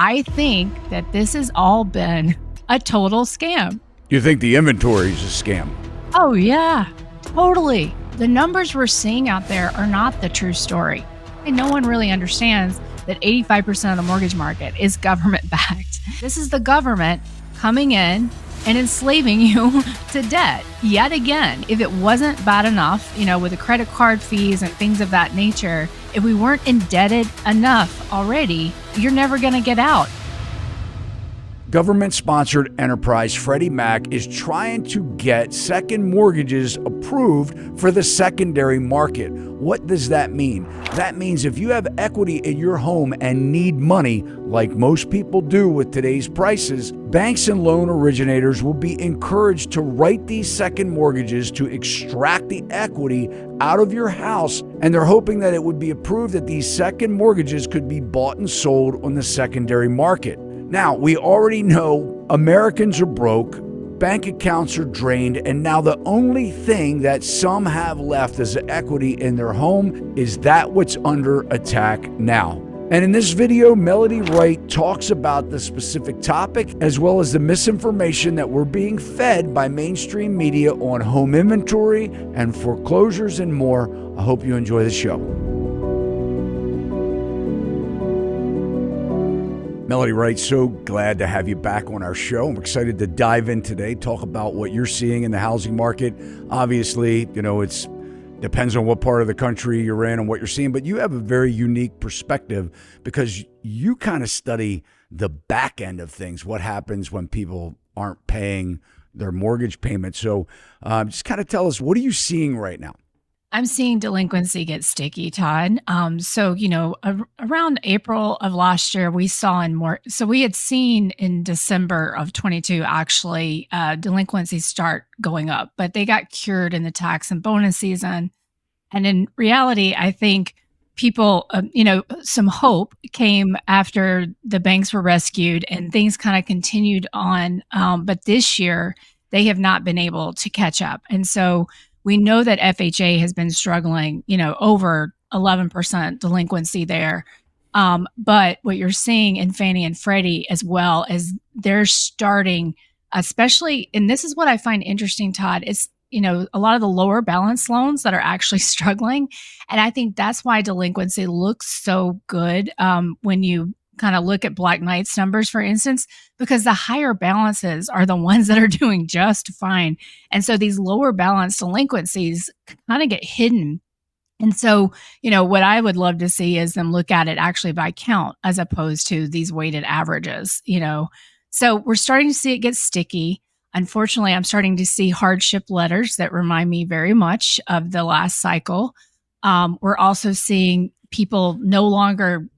I think that this has all been a total scam. You think the inventory is a scam? Oh, yeah, totally. The numbers we're seeing out there are not the true story. And no one really understands that 85% of the mortgage market is government-backed. This is the government coming in and enslaving you to debt yet again. If it wasn't bad enough, with the credit card fees and things of that nature, if we weren't indebted enough already, you're never going to get out. Government-sponsored enterprise Freddie Mac is trying to get second mortgages approved for the secondary market. What does that mean? That means if you have equity in your home and need money, like most people do with today's prices, banks and loan originators will be encouraged to write these second mortgages to extract the equity out of your house, and they're hoping that it would be approved that these second mortgages could be bought and sold on the secondary market. Now, we already know Americans are broke, bank accounts are drained, and now the only thing that some have left as equity in their home is that what's under attack now. And in this video, Melody Wright talks about the specific topic as well as the misinformation that we're being fed by mainstream media on home inventory and foreclosures and more. I hope you enjoy the show. Melody Wright, so glad to have you back on our show. I'm excited to dive in today, talk about what you're seeing in the housing market. Obviously, it's depends on what part of the country you're in and what you're seeing, but you have a very unique perspective because you kind of study the back end of things, what happens when people aren't paying their mortgage payment. So just kind of tell us, what are you seeing right now? I'm seeing delinquency get sticky, Todd. Around April of last year, we saw we had seen in December of 22, actually, delinquencies start going up, but they got cured in the tax and bonus season. And in reality, I think people, some hope came after the banks were rescued and things kind of continued on. But this year, they have not been able to catch up. And so we know that FHA has been struggling, over 11% delinquency there. But what you're seeing in Fannie and Freddie as well is they're starting, especially, and this is what I find interesting, Todd, is, a lot of the lower balance loans that are actually struggling. And I think that's why delinquency looks so good when you kind of look at Black Knight's numbers, for instance, because the higher balances are the ones that are doing just fine. And so these lower balance delinquencies kind of get hidden. And so, what I would love to see is them look at it actually by count as opposed to these weighted averages, So we're starting to see it get sticky. Unfortunately, I'm starting to see hardship letters that remind me very much of the last cycle. We're also seeing people no longer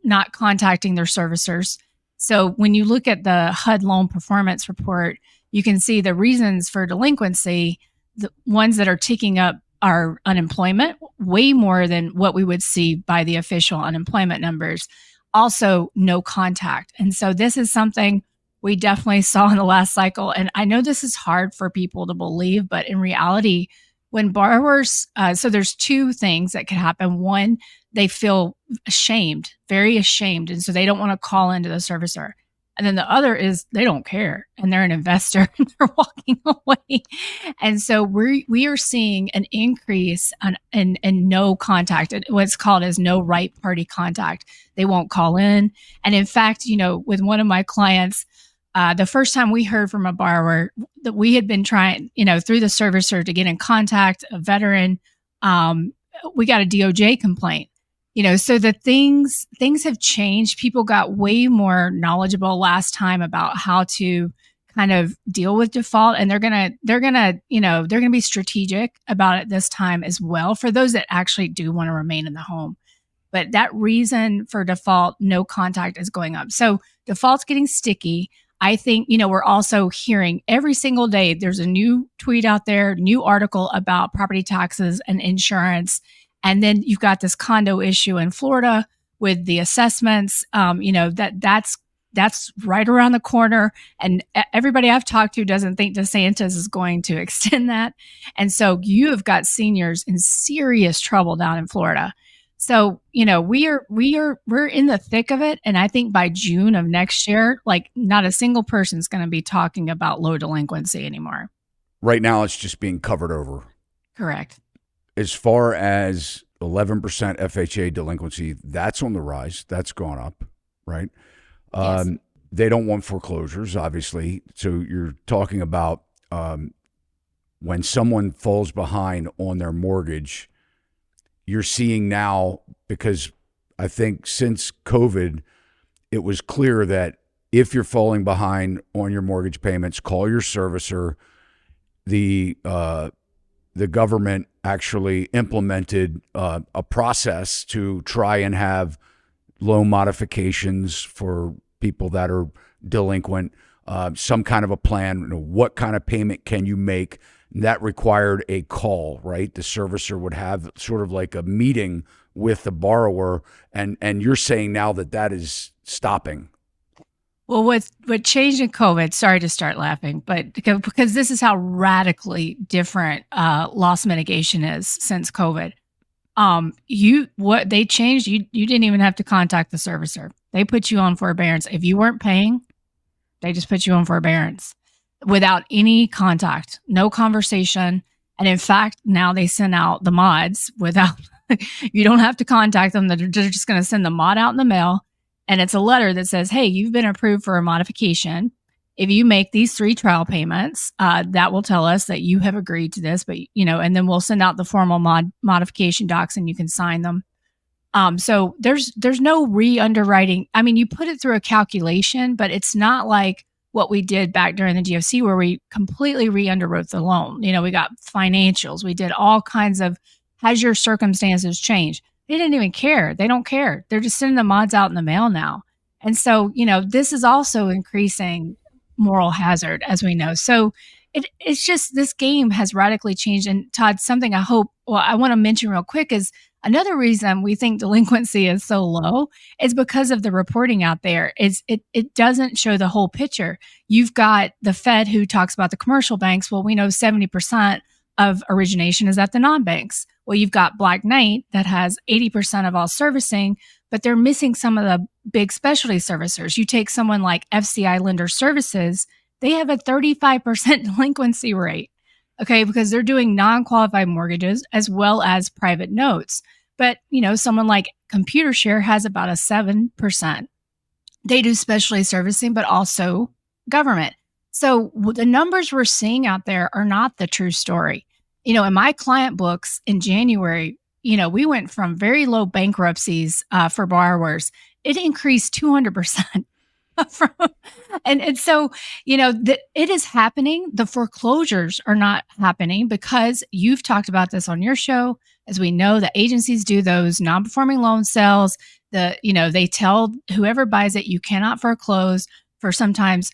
not contacting their servicers. So when you look at the HUD loan performance report, you can see the reasons for delinquency. The ones that are ticking up are unemployment, way more than what we would see by the official unemployment numbers. Also, no contact. And so this is something we definitely saw in the last cycle. And I know this is hard for people to believe, but in reality, when borrowers, so there's two things that could happen. One, they feel ashamed, very ashamed. And so they don't want to call into the servicer. And then the other is they don't care and they're an investor and they're walking away. And so we are seeing an increase in no contact, what's called as no right party contact. They won't call in. And in fact, with one of my clients, the first time we heard from a borrower that we had been trying, through the servicer to get in contact, a veteran, we got a DOJ complaint. So the things have changed. People got way more knowledgeable last time about how to kind of deal with default, and they're gonna be strategic about it this time as well for those that actually do want to remain in the home. But that reason for default, no contact, is going up. So default's getting sticky. I think, we're also hearing every single day, there's a new tweet out there, new article about property taxes and insurance. And then you've got this condo issue in Florida with the assessments, that's right around the corner. And everybody I've talked to doesn't think DeSantis is going to extend that. And so you have got seniors in serious trouble down in Florida. So, we're in the thick of it. And I think by June of next year, like not a single person's going to be talking about low delinquency anymore. Right now, it's just being covered over. Correct. As far as 11% FHA delinquency, that's on the rise. That's gone up, right? Yes. They don't want foreclosures, obviously. So you're talking about when someone falls behind on their mortgage, you're seeing now, because I think since COVID, it was clear that if you're falling behind on your mortgage payments, call your servicer. The government actually implemented a process to try and have loan modifications for people that are delinquent, some kind of a plan. What kind of payment can you make? That required a call, right? The servicer would have sort of like a meeting with the borrower, and you're saying now that that is stopping. Well, what changed in COVID, sorry to start laughing, but because this is how radically different loss mitigation is since COVID. What they changed, you didn't even have to contact the servicer. They put you on forbearance. If you weren't paying, they just put you on forbearance without any contact, no conversation. And in fact, now they send out the mods without, you don't have to contact them. They're just going to send the mod out in the mail. And it's a letter that says, hey, you've been approved for a modification. If you make these 3 trial payments, that will tell us that you have agreed to this, but and then we'll send out the formal modification docs and you can sign them. So there's no re-underwriting. I mean, you put it through a calculation, but it's not like what we did back during the GFC where we completely re-underwrote the loan. We got financials. We did all kinds of, has your circumstances changed? They didn't even care. They don't care. They're just sending the mods out in the mail now. And so, this is also increasing moral hazard, as we know. So it's just, this game has radically changed. And Todd, something I want to mention real quick is another reason we think delinquency is so low is because of the reporting out there. It doesn't show the whole picture. You've got the Fed who talks about the commercial banks. Well, we know 70% of origination is at the non-banks. Well, you've got Black Knight that has 80% of all servicing, but they're missing some of the big specialty servicers. You take someone like FCI Lender Services, they have a 35% delinquency rate, okay, because they're doing non-qualified mortgages as well as private notes. But, someone like ComputerShare has about a 7%. They do specialty servicing, but also government. So the numbers we're seeing out there are not the true story. In my client books in January, we went from very low bankruptcies for borrowers. It increased 200%. And so, it is happening. The foreclosures are not happening because you've talked about this on your show. As we know, the agencies do those non-performing loan sales. They tell whoever buys it, you cannot foreclose for sometimes,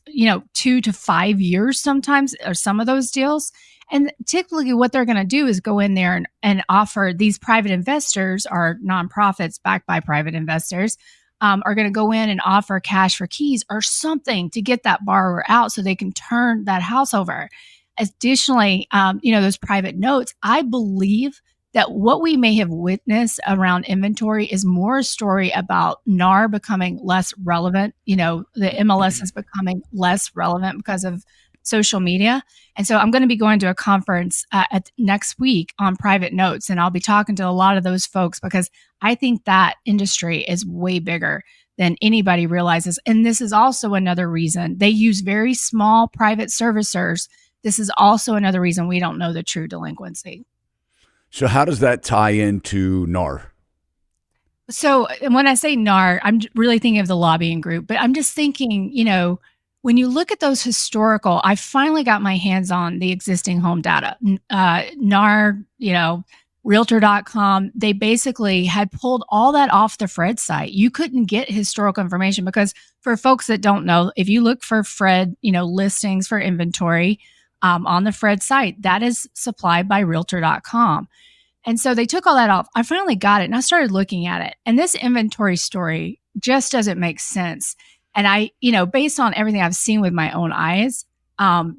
2 to 5 years sometimes, or some of those deals. And typically what they're going to do is go in there and offer these private investors or nonprofits backed by private investors are going to go in and offer cash for keys or something to get that borrower out so they can turn that house over. Additionally, those private notes, I believe that what we may have witnessed around inventory is more a story about NAR becoming less relevant. The MLS is becoming less relevant because of social media. And so I'm going to be going to a conference next week on private notes, and I'll be talking to a lot of those folks because I think that industry is way bigger than anybody realizes. And this is also another reason they use very small private servicers. This is also another reason we don't know the true delinquency. So how does that tie into NAR? So when I say NAR, I'm really thinking of the lobbying group, but I'm just thinking, when you look at those historical, I finally got my hands on the existing home data. NAR, Realtor.com, they basically had pulled all that off the Fred site. You couldn't get historical information because for folks that don't know, if you look for Fred, listings for inventory on the Fred site, that is supplied by Realtor.com. And so they took all that off. I finally got it and I started looking at it. And this inventory story just doesn't make sense. And I, based on everything I've seen with my own eyes,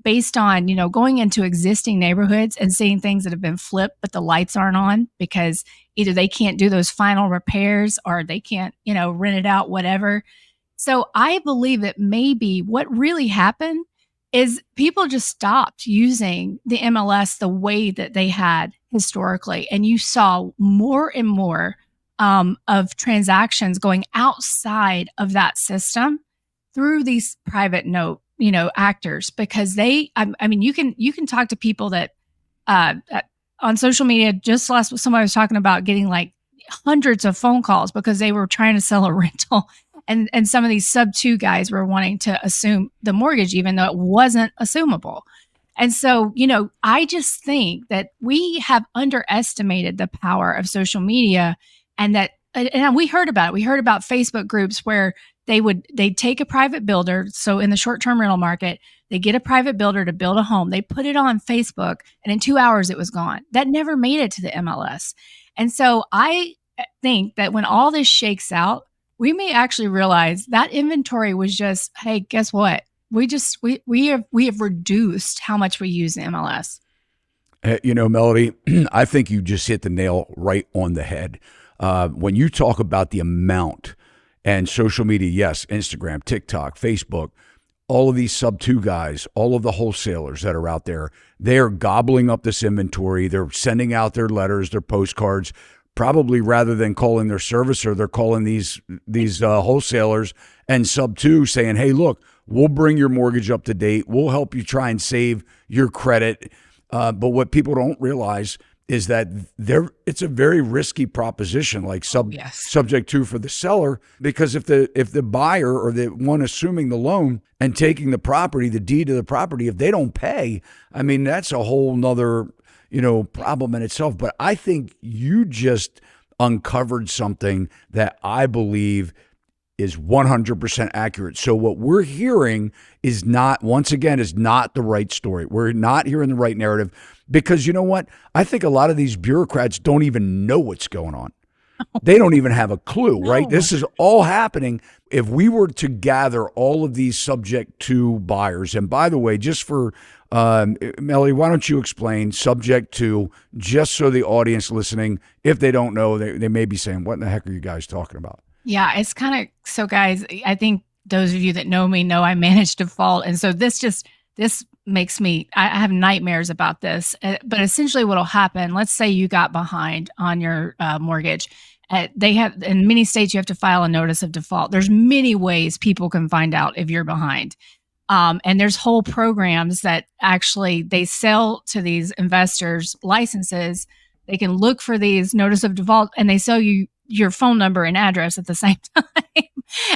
based on, going into existing neighborhoods and seeing things that have been flipped, but the lights aren't on because either they can't do those final repairs or they can't, rent it out, whatever. So I believe that maybe what really happened is people just stopped using the MLS the way that they had historically. And you saw more and more of transactions going outside of that system through these private note, actors, because I mean, you can talk to people that on social media. Just last week, somebody was talking about getting like hundreds of phone calls because they were trying to sell a rental. And some of these sub 2 guys were wanting to assume the mortgage, even though it wasn't assumable. And so, I just think that we have underestimated the power of social media, and we heard about it. We heard about Facebook groups where they'd take a private builder. So in the short-term rental market, they get a private builder to build a home. They put it on Facebook, and in 2 hours it was gone. That never made it to the MLS. And so I think that when all this shakes out, we may actually realize that inventory was just, hey, guess what? We have reduced how much we use the MLS. Melody, I think you just hit the nail right on the head. When you talk about the amount and social media, yes, Instagram, TikTok, Facebook, all of these sub 2 guys, all of the wholesalers that are out there, they are gobbling up this inventory. They're sending out their letters, their postcards. Probably rather than calling their servicer, they're calling these wholesalers and sub 2 saying, hey, look, we'll bring your mortgage up to date. We'll help you try and save your credit. But what people don't realize is that it's a very risky proposition, like subject to for the seller, because if the buyer or the one assuming the loan and taking the property, the deed to the property, if they don't pay, I mean, that's a whole nother problem in itself. But I think you just uncovered something that I believe is 100% accurate. So what we're hearing is not the right story. We're not hearing the right narrative because you know what? I think a lot of these bureaucrats don't even know what's going on. They don't even have a clue, right? No. This is all happening. If we were to gather all of these subject to buyers, and by the way, just for Melody, why don't you explain subject to, just so the audience listening, if they don't know, they may be saying, what in the heck are you guys talking about? Yeah, it's kind of, so guys, I think those of you that know me know I manage default. And so this makes me, I have nightmares about this. But essentially what will happen, let's say you got behind on your mortgage. They have, in many states, you have to file a notice of default. There's many ways people can find out if you're behind. And there's whole programs that actually they sell to these investors licenses. They can look for these notice of default and they sell you your phone number and address at the same time.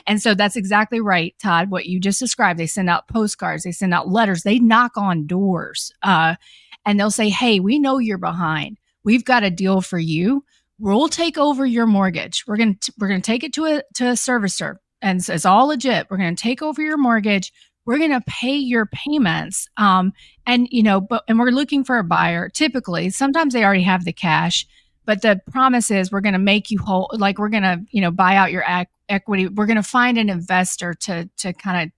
And so that's exactly right, Todd, what you just described. They send out postcards, they send out letters, they knock on doors, and they'll say, hey, we know you're behind. We've got a deal for you. We'll take over your mortgage. We're going to take it to a servicer. And so it's all legit. We're going to take over your mortgage. We're going to pay your payments. And we're looking for a buyer. Typically, sometimes they already have the cash, but the promise is we're going to make you whole. Like we're going to, buy out your equity. We're going to find an investor to kind of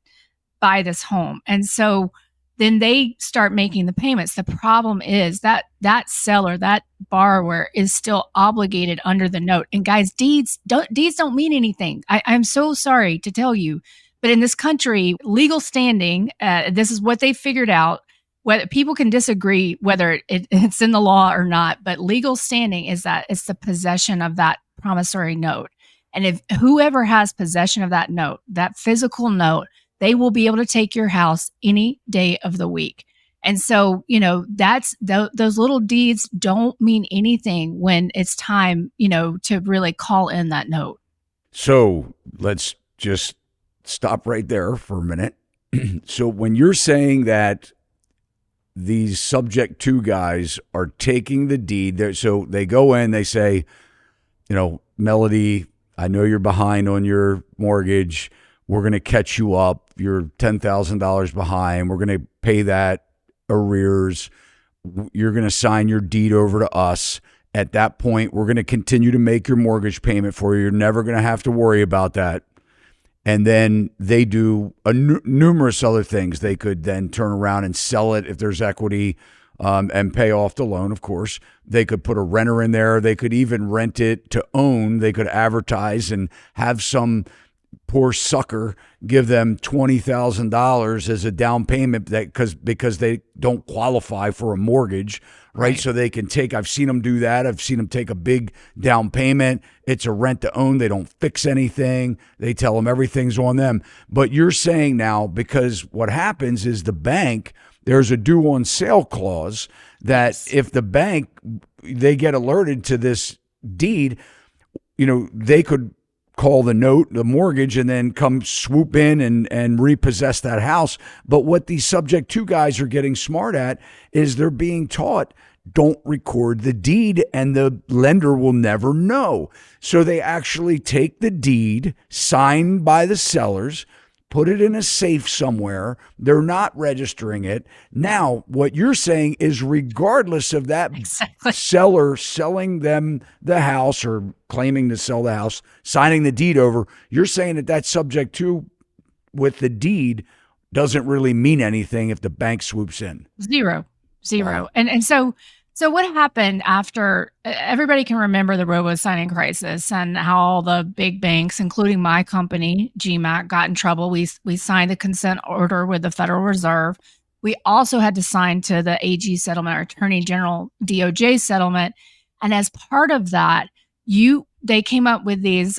buy this home. And so then they start making the payments. The problem is that seller, that borrower is still obligated under the note. And guys, deeds don't mean anything. I'm so sorry to tell you, but in this country, legal standing, this is what they figured out. Whether people can disagree whether it's in the law or not, but legal standing is that it's the possession of that promissory note. And if whoever has possession of that note, that physical note, they will be able to take your house any day of the week. And so, those little deeds don't mean anything when it's time, to really call in that note. So let's just stop right there for a minute. So when you're saying that these subject to guys are taking the deed, so they go in, they say, Melody, I know you're behind on your mortgage. We're going to catch you up. You're $10,000 behind. We're going to pay that arrears. You're going to sign your deed over to us. At that point, we're going to continue to make your mortgage payment for you. You're never going to have to worry about that. And then they do numerous other things. They could then turn around and sell it if there's equity, and pay off the loan, of course. They could put a renter in there. They could even rent it to own. They could advertise and have some poor sucker give them $20,000 as a down payment because they don't qualify for a mortgage, right? So they can take, I've seen them do that. I've seen them take a big down payment. It's a rent to own. They don't fix anything. They tell them everything's on them. But you're saying now, because what happens is the bank, there's a due on sale clause that if the bank, they get alerted to this deed, they could call the note, the mortgage, and then come swoop in and repossess that house. But what these subject to guys are getting smart at is they're being taught, don't record the deed and the lender will never know. So they actually take the deed signed by the sellers, put it in a safe somewhere. They're not registering it. Now, what you're saying is regardless of that seller selling them the house or claiming to sell the house, signing the deed over, you're saying that subject to with the deed doesn't really mean anything if the bank swoops in. Zero. Wow. And so what happened after, everybody can remember the robo-signing crisis and how all the big banks, including my company, GMAC, got in trouble. We signed a consent order with the Federal Reserve. We also had to sign to the AG settlement, our Attorney General DOJ settlement. And as part of that, they came up with these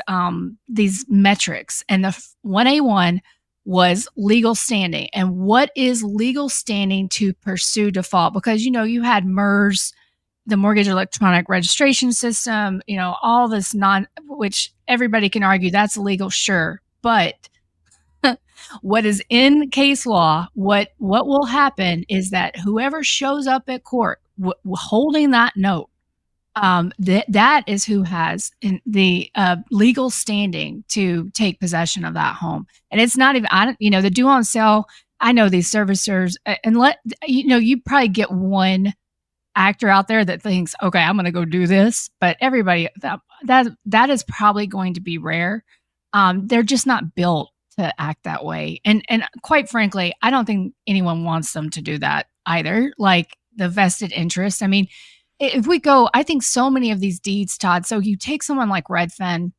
metrics. And the 1A1 was legal standing. And what is legal standing to pursue default? Because, you had MERS, the Mortgage Electronic Registration System, all this which everybody can argue that's illegal, sure. But what is in case law, what will happen is that whoever shows up at court holding that note, that is who has the legal standing to take possession of that home. And it's not even, the due on sale. I know these servicers, and you probably get one actor out there that thinks, okay, I'm going to go do this. But everybody, that is probably going to be rare. They're just not built to act that way. And quite frankly, I don't think anyone wants them to do that either. Like the vested interest. I mean, if we go, I think so many of these deeds, Todd, so you take someone like Redfin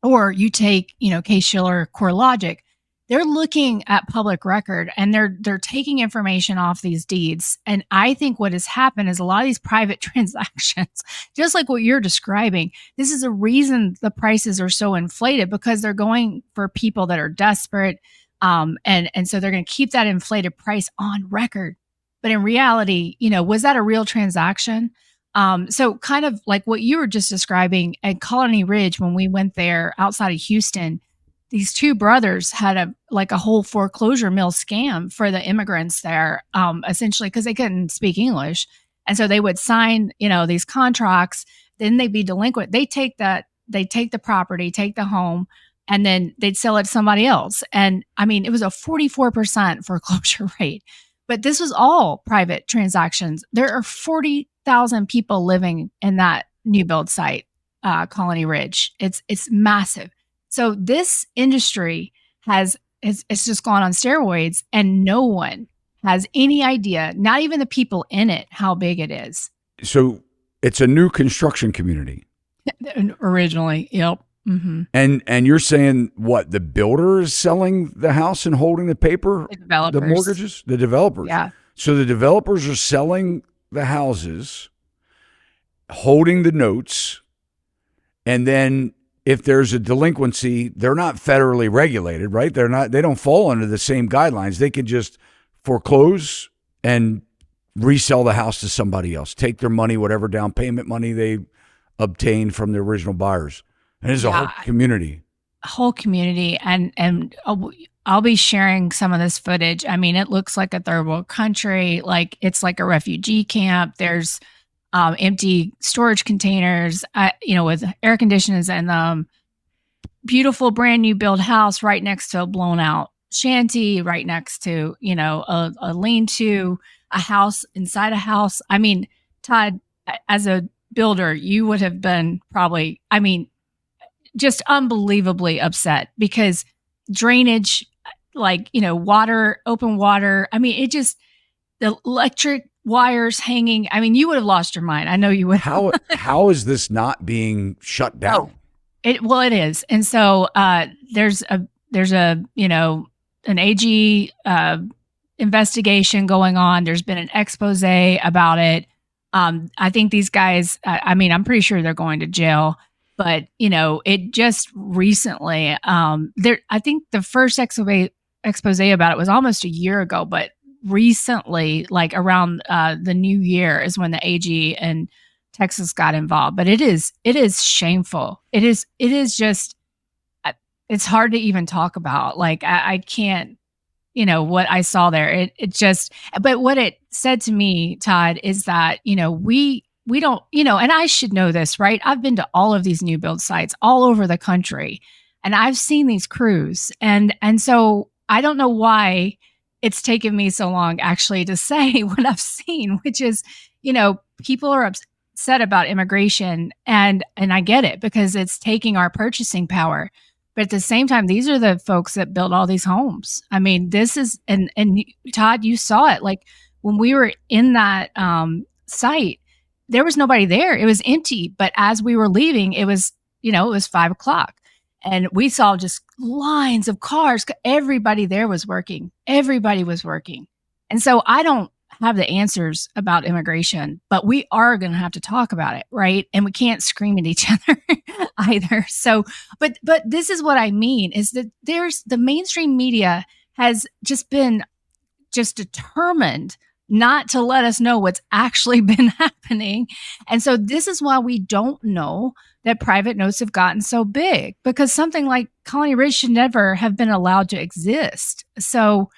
or you take, Case-Shiller, CoreLogic, they're looking at public record and they're taking information off these deeds. And I think what has happened is a lot of these private transactions, just like what you're describing, this is a reason the prices are so inflated because they're going for people that are desperate. And so they're going to keep that inflated price on record. But in reality, was that a real transaction? So kind of like what you were just describing at Colony Ridge, when we went there outside of Houston, these two brothers had a whole foreclosure mill scam for the immigrants there, essentially because they couldn't speak English. And so they would sign, these contracts, then they'd be delinquent. They take the property, take the home, and then they'd sell it to somebody else. And I mean, it was a 44% foreclosure rate. But this was all private transactions. There are 40,000 people living in that new build site, Colony Ridge. It's massive. So this industry it's just gone on steroids, and no one has any idea, not even the people in it, how big it is. So it's a new construction community. Originally, yep. Mm-hmm. And you're saying what? The builder is selling the house and holding the paper? The developers. The mortgages? The developers. Yeah. So the developers are selling the houses, holding the notes, and then if there's a delinquency, they're not federally regulated, right? They don't fall under the same guidelines. They can just foreclose and resell the house to somebody else, take their money, whatever down payment money they obtained from the original buyers. And it's a whole community. And I'll be sharing some of this footage. I mean, it looks like a third world country, like it's like a refugee camp. There's empty storage containers, with air conditioners in them. Beautiful brand new build house right next to a blown out shanty, right next to, a lean-to, a house inside a house. I mean, Todd, as a builder, you would have been probably, just unbelievably upset because drainage, like, water, open water. I mean, the electric wires hanging. I mean, you would have lost your mind. I know you would. How is this not being shut down? Oh, it is. And so there's a an AG investigation going on. There's been an expose about it. I think these guys, I mean, I'm pretty sure they're going to jail, but it just recently, I think the first expose about it was almost a year ago, but recently, like around the new year is when the AG in Texas got involved. But it is shameful. It is just, it's hard to even talk about. Like I can't, what I saw there, it just, but what it said to me, Todd, is that, we don't, and I should know this, right? I've been to all of these new build sites all over the country, and I've seen these crews. And so I don't know why it's taken me so long actually to say what I've seen, which is, people are upset about immigration, and I get it because it's taking our purchasing power. But at the same time, these are the folks that built all these homes. I mean, this is, and Todd, you saw it. Like when we were in that site, there was nobody there. It was empty. But as we were leaving, it was 5:00. And we saw just lines of cars. Everybody there was working. Everybody was working. And so I don't have the answers about immigration, but we are going to have to talk about it, right? And we can't scream at each other either. So, but this is what I mean is that the mainstream media has just been determined not to let us know what's actually been happening. And so this is why we don't know that private notes have gotten so big, because something like Colony Ridge should never have been allowed to exist. So,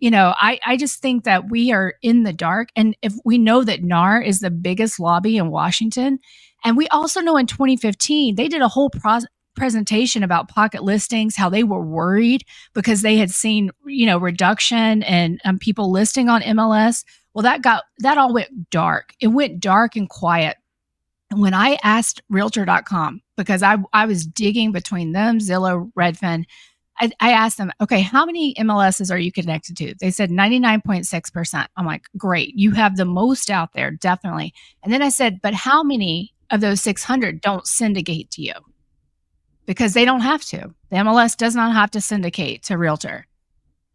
I just think that we are in the dark. And if we know that NAR is the biggest lobby in Washington, and we also know in 2015, they did a whole presentation about pocket listings, how they were worried because they had seen, reduction and people listing on MLS. Well, that all went dark. It went dark and quiet. And when I asked Realtor.com, because I was digging between them, Zillow, Redfin, I asked them, okay, how many MLSs are you connected to? They said 99.6%. I'm like, great. You have the most out there, definitely. And then I said, but how many of those 600 don't syndicate to you? Because they don't have to. The MLS does not have to syndicate to Realtor.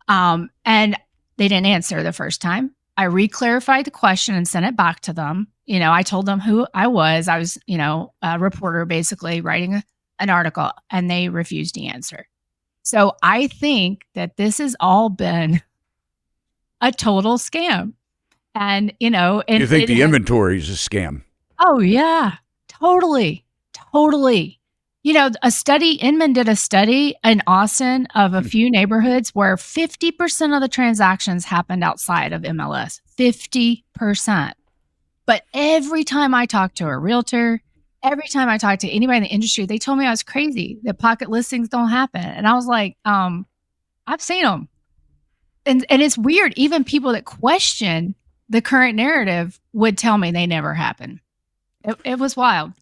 And they didn't answer the first time. I re-clarified the question and sent it back to them. I told them who I was. I was, a reporter basically writing an article, and they refused to answer. So I think that this has all been a total scam. And, and you think the inventory is a scam? Oh, yeah, totally. Inman did a study in Austin of a few neighborhoods where 50% of the transactions happened outside of MLS, 50%. But every time I talked to a realtor, every time I talked to anybody in the industry, they told me I was crazy, that pocket listings don't happen. And I was like, I've seen them. And it's weird. Even people that question the current narrative would tell me they never happen. It was wild.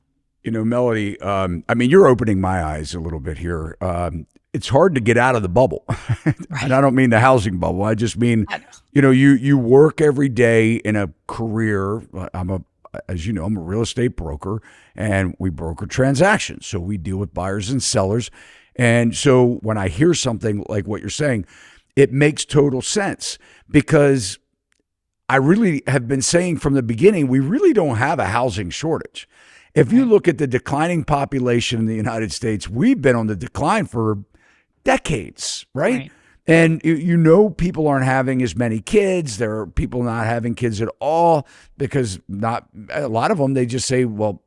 Melody, you're opening my eyes a little bit here. It's hard to get out of the bubble. Right. And I don't mean the housing bubble. I just mean, you work every day in a career. As you know, I'm a real estate broker, and we broker transactions. So we deal with buyers and sellers. And so when I hear something like what you're saying, it makes total sense, because I really have been saying from the beginning, we really don't have a housing shortage. If you look at the declining population in the United States, we've been on the decline for decades, right? And people aren't having as many kids. There are people not having kids at all because not a lot of them, they just say, well,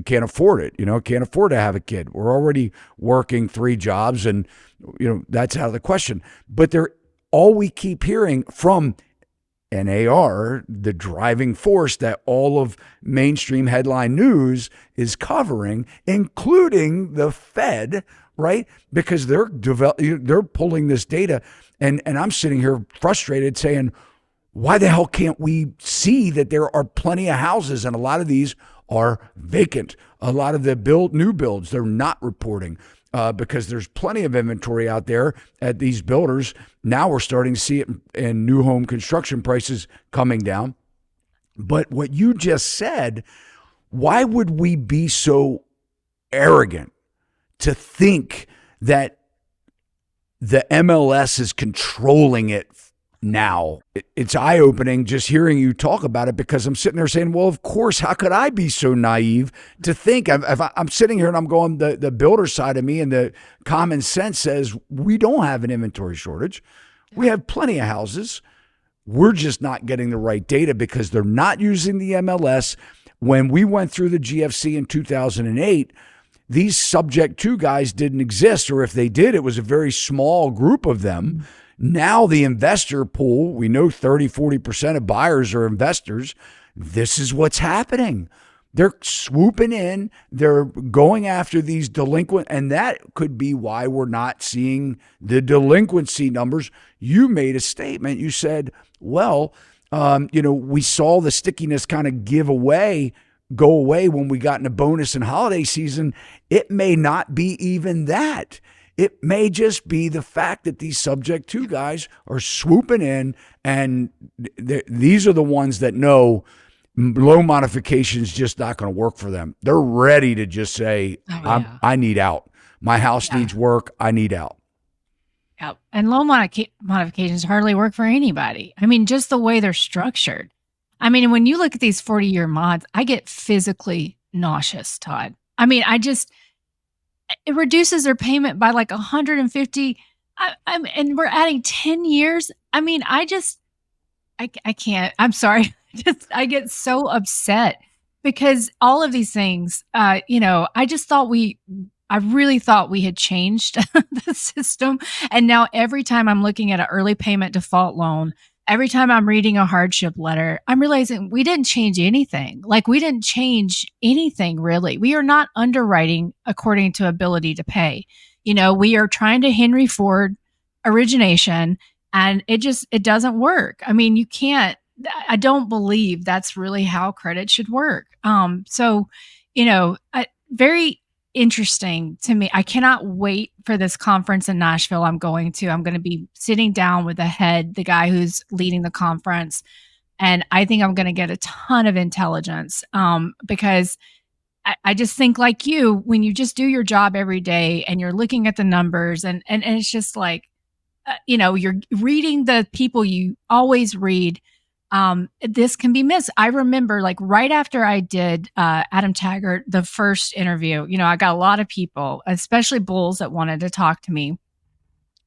can't afford it, can't afford to have a kid. We're already working 3 jobs, and that's out of the question. But all we keep hearing from NAR, the driving force that all of mainstream headline news is covering, including the Fed, right? Because they're pulling this data, and I'm sitting here frustrated saying, why the hell can't we see that there are plenty of houses, and a lot of these are vacant. A lot of the new builds, they're not reporting. because there's plenty of inventory out there at these builders. Now we're starting to see it in new home construction prices coming down. But what you just said, why would we be so arrogant to think that the MLS is controlling it now? It's eye-opening just hearing you talk about it, because I'm sitting there saying, well, of course, how could I be so naive to think? If I'm sitting here and I'm going, the builder side of me and the common sense says we don't have an inventory shortage. We have plenty of houses. We're just not getting the right data because they're not using the MLS. When we went through the GFC in 2008, these subject to guys didn't exist, or if they did, it was a very small group of them. Now the investor pool, we know 30-40% of buyers are investors. This is what's happening. They're swooping in. They're going after these delinquent, and that could be why we're not seeing the delinquency numbers. You made a statement. You said, well, we saw the stickiness kind of go away when we got in a bonus and holiday season. It may not be even that. It may just be the fact that these subject to guys are swooping in, and these are the ones that know low modification is just not going to work for them. They're ready to just say, I need out. My house needs work. I need out. Yeah. And low modifications hardly work for anybody. I mean, just the way they're structured. I mean, when you look at these 40-year mods, I get physically nauseous, Todd. I mean, it reduces their payment by like 150. And we're adding 10 years. I mean, I can't. I'm sorry. I get so upset because all of these things, I really thought we had changed the system. And now every time I'm looking at an early payment default loan, every time I'm reading a hardship letter, I'm realizing we didn't change anything. Like, we didn't change anything, really. We are not underwriting according to ability to pay. We are trying to Henry Ford origination, and it doesn't work. I mean, I don't believe that's really how credit should work. Very interesting to me. I cannot wait for this conference in Nashville I'm going to. I'm going to be sitting down with the guy who's leading the conference. And I think I'm going to get a ton of intelligence because I just think, like you, when you just do your job every day and you're looking at the numbers and it's just like, you're reading the people you always read. This can be missed. I remember, like, right after I did Adam Taggart, the first interview, I got a lot of people, especially bulls, that wanted to talk to me.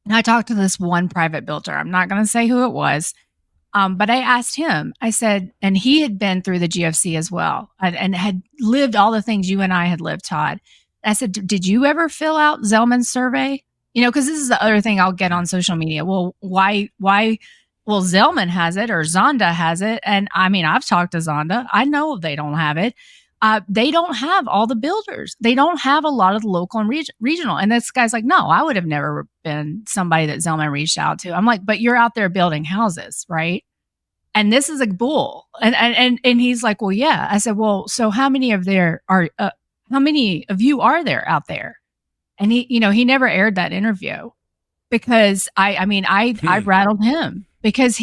And I talked to this one private builder. I'm not going to say who it was, but I asked him, I said, and he had been through the GFC as well and had lived all the things you and I had lived, Todd. I said, did you ever fill out Zellman's survey? Because this is the other thing I'll get on social media. Well, why? Well, Zellman has it or Zonda has it. And I mean, I've talked to Zonda. I know they don't have it. They don't have all the builders. They don't have a lot of the local and regional. And this guy's like, no, I would have never been somebody that Zellman reached out to. I'm like, but you're out there building houses, right? And this is a bull. And he's like, well, yeah. I said, well, so how many of you are there out there? And he never aired that interview because I rattled him. Because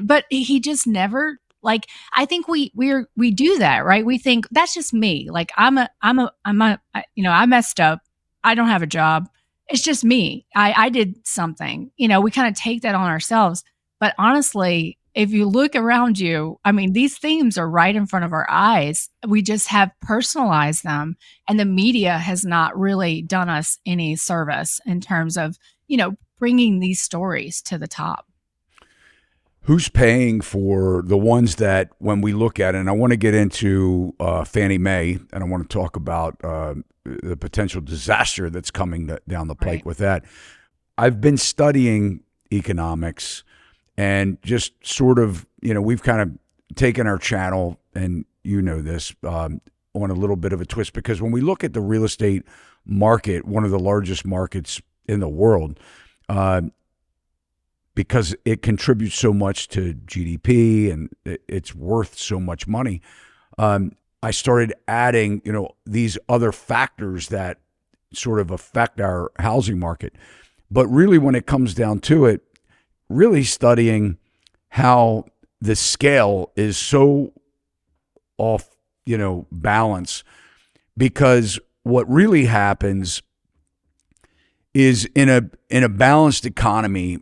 but he just never, like, I think we do that, right? We think that's just me. Like, I messed up. I don't have a job. It's just me. I did something, we kind of take that on ourselves. But honestly, if you look around you, I mean, these themes are right in front of our eyes. We just have personalized them, and the media has not really done us any service in terms of, bringing these stories to the top. Who's paying for the ones that, when we look at it, and I want to get into Fannie Mae, and I want to talk about the potential disaster that's coming down the pike with that. I've been studying economics and just sort of, we've kind of taken our channel, and this, on a little bit of a twist, because when we look at the real estate market, one of the largest markets in the world, because it contributes so much to GDP and it's worth so much money. I started adding, these other factors that sort of affect our housing market. But really, when it comes down to it, really studying how the scale is so off, balance, because what really happens is in a balanced economy,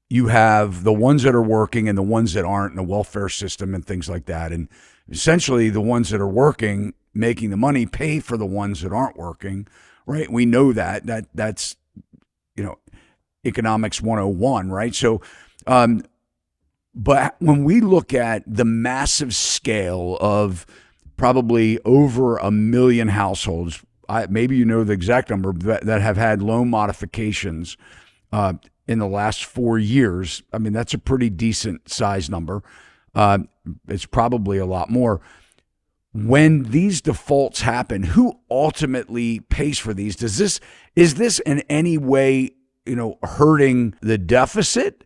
you have the ones that are working and the ones that aren't, in the welfare system and things like that. And essentially, the ones that are working, making the money, pay for the ones that aren't working, right? We know that's economics 101, right? So, but when we look at the massive scale of probably over 1 million households, maybe the exact number, that have had loan modifications in the last 4 years. I mean, that's a pretty decent size number. It's probably a lot more. When these defaults happen, who ultimately pays for these? Is this in any way, hurting the deficit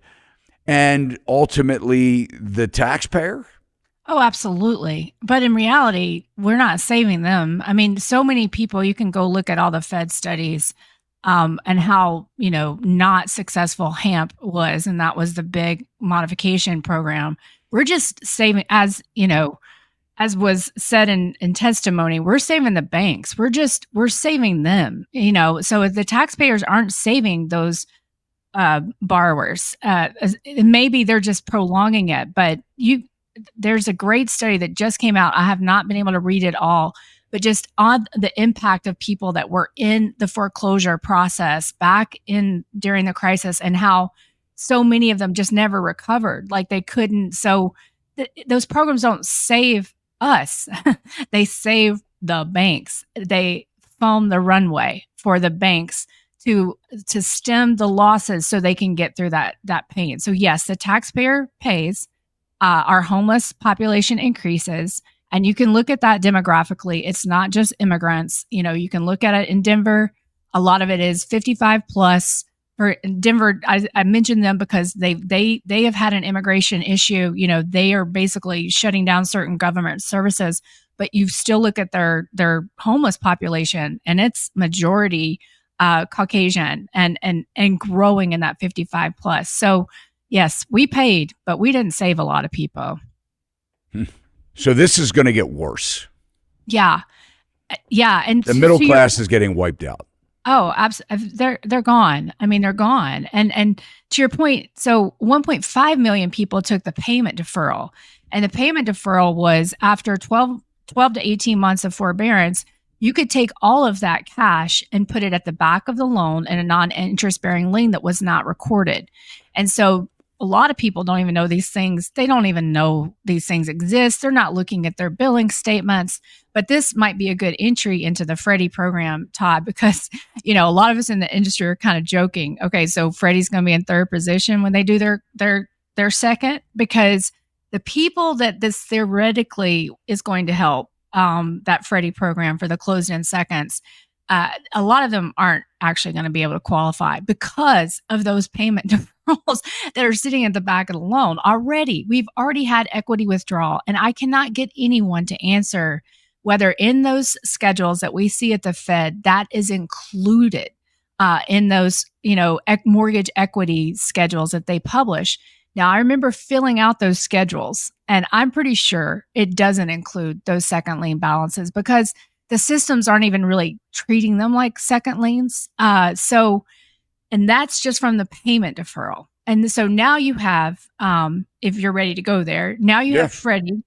and ultimately the taxpayer? Oh, absolutely. But in reality, we're not saving them. I mean, so many people, you can go look at all the Fed studies and how, not successful HAMP was. And that was the big modification program. We're just saving, as was said in testimony, we're saving the banks. We're saving them, so if the taxpayers aren't saving those borrowers, maybe they're just prolonging it. But there's a great study that just came out. I have not been able to read it all, but just on the impact of people that were in the foreclosure process back during the crisis, and how so many of them just never recovered. Like they couldn't. So those programs don't save us. They save the banks. They foam the runway for the banks to stem the losses so they can get through that pain. So yes, the taxpayer pays. Our homeless population increases, and you can look at that demographically. It's not just immigrants. You can look at it in Denver. A lot of it is 55 plus. For Denver, I mentioned them because they have had an immigration issue. They are basically shutting down certain government services. But you still look at their homeless population, and it's majority Caucasian and growing in that 55 plus. So yes, we paid, but we didn't save a lot of people. So this is going to get worse. Yeah. And the middle class is getting wiped out. Oh, absolutely. They're gone. I mean, they're gone. And to your point, so 1.5 million people took the payment deferral, and the payment deferral was after 12 to 18 months of forbearance. You could take all of that cash and put it at the back of the loan in a non-interest bearing lien that was not recorded. And so a lot of people don't even know these things. They don't even know these things exist. They're not looking at their billing statements. But this might be a good entry into the Freddie program, Todd, because, a lot of us in the industry are kind of joking. Okay, so Freddie's going to be in third position when they do their second, because the people that this theoretically is going to help, that Freddie program for the closed-end seconds, a lot of them aren't actually going to be able to qualify because of those payment deferrals that are sitting at the back of the loan already. We've already had equity withdrawal, and I cannot get anyone to answer whether in those schedules that we see at the Fed, that is included in those, mortgage equity schedules that they publish. Now, I remember filling out those schedules, and I'm pretty sure it doesn't include those second lien balances because the systems aren't even really treating them like second liens. And that's just from the payment deferral. And so now you have, if you're ready to go there, now you have Freddie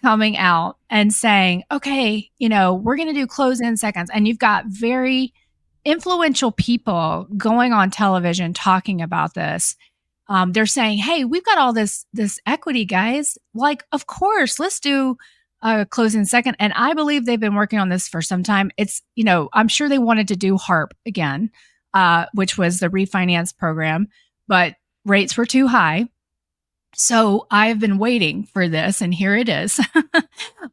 coming out and saying, okay, we're going to do close-in seconds. And you've got very influential people going on television talking about this. They're saying, hey, we've got all this equity, guys. Like, of course, let's do a close-in second. And I believe they've been working on this for some time. It's, I'm sure they wanted to do HARP again, which was the refinance program, but rates were too high. So I've been waiting for this, and here it is.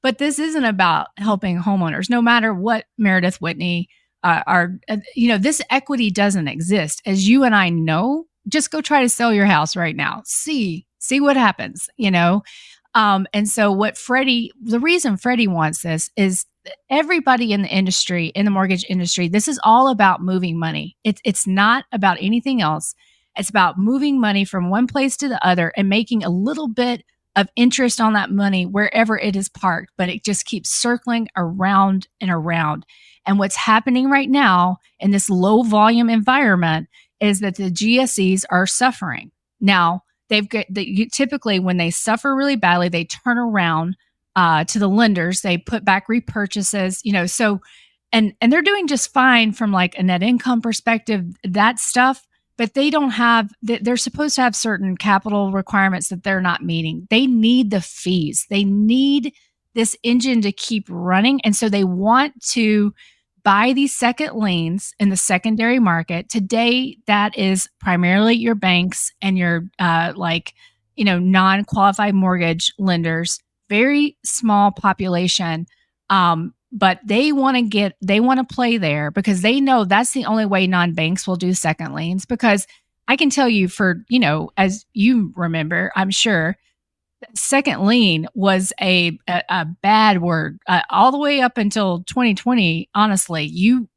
But this isn't about helping homeowners, no matter what Meredith Whitney this equity doesn't exist. As you and I know, just go try to sell your house right now. See what happens, And so the reason Freddie wants this is everybody in the industry, in the mortgage industry, this is all about moving money. It's not about anything else. It's about moving money from one place to the other and making a little bit of interest on that money wherever it is parked, but it just keeps circling around and around. And what's happening right now in this low volume environment is that the GSEs are suffering. Now, typically when they suffer really badly, they turn around to the lenders. They put back repurchases, so and they're doing just fine from like a net income perspective, that stuff. But they don't have, they're supposed to have certain capital requirements that they're not meeting. They need the fees. They need this engine to keep running. And so they want to buy these second liens in the secondary market. Today, that is primarily your banks and your non-qualified mortgage lenders, very small population. But they want to play there because they know that's the only way non-banks will do second liens. Because I can tell you as you remember, I'm sure, second lien was a bad word all the way up until 2020. Honestly,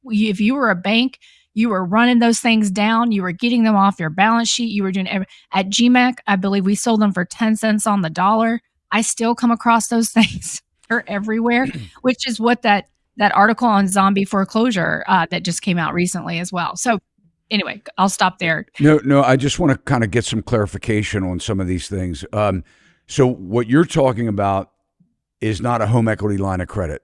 if you were a bank, you were running those things down. You were getting them off your balance sheet. You were doing at GMAC. I believe we sold them for 10 cents on the dollar. I still come across those things. They're everywhere, which is what that article on zombie foreclosure that just came out recently as well. So anyway, I'll stop there. No, I just want to kind of get some clarification on some of these things. So what you're talking about is not a home equity line of credit.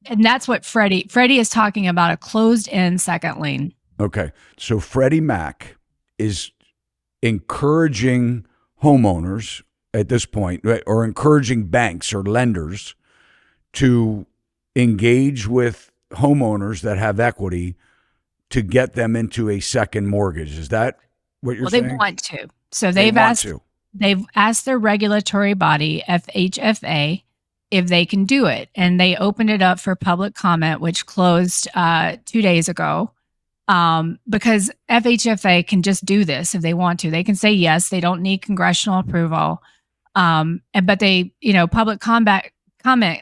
And that's what Freddie is talking about, a closed-end second lien. Okay. So Freddie Mac is encouraging homeowners at this point, right, or encouraging banks or lenders to engage with homeowners that have equity to get them into a second mortgage. Is that what you're saying? Well, they want to. So they've asked their regulatory body, FHFA, if they can do it. And they opened it up for public comment, which closed 2 days ago. Because FHFA can just do this if they want to. They can say yes. They don't need congressional approval. But they, public comment,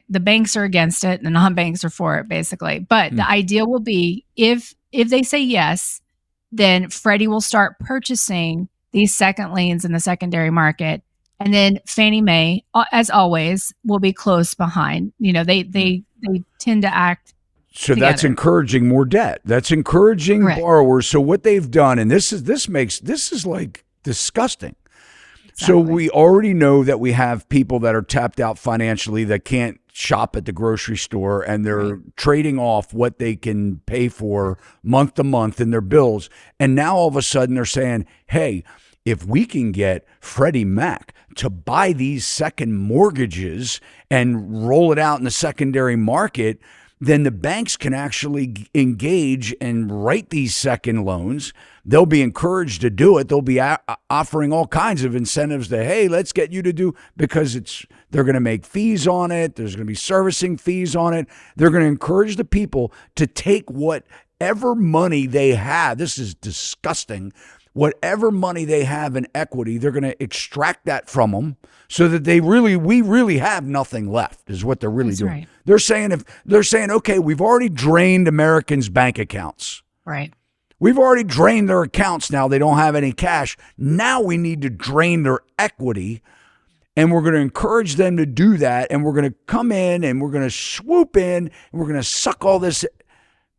the banks are against it and the non-banks are for it, basically. But the idea will be if they say yes, then Freddie will start purchasing these second liens in the secondary market. And then Fannie Mae, as always, will be close behind. They tend to act So together. That's encouraging more debt. That's encouraging Correct. borrowers. So what they've done, and this is like disgusting. Exactly. So we already know that we have people that are tapped out financially that can't shop at the grocery store, and they're trading off what they can pay for month to month in their bills. And now all of a sudden they're saying, hey, if we can get Freddie Mac to buy these second mortgages and roll it out in the secondary market, then the banks can actually engage and write these second loans. They'll be encouraged to do it. They'll be offering all kinds of incentives to, hey, let's get you to do, because they're going to make fees on it. There's going to be servicing fees on it. They're going to encourage the people to take whatever money they have. This is disgusting. Whatever money they have in equity, they're going to extract that from them so that we really have nothing left, is what they're really doing. Right. They're saying, okay, we've already drained Americans' bank accounts. Right. We've already drained their accounts now. They don't have any cash. Now we need to drain their equity, and we're going to encourage them to do that, and we're going to come in and we're going to swoop in and we're going to suck all this.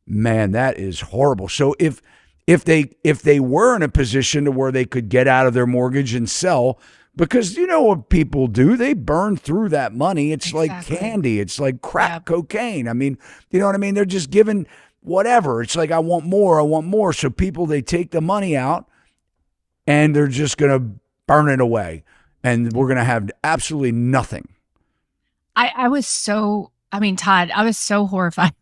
Man, that is horrible. So if they were in a position to where they could get out of their mortgage and sell, because you know what people do, they burn through that money. It's Exactly. like candy. It's like crack cocaine. I mean, you know what I mean? They're just giving whatever. It's like, I want more. So people, they take the money out and they're just going to burn it away. And we're going to have absolutely nothing. Todd, I was so horrified.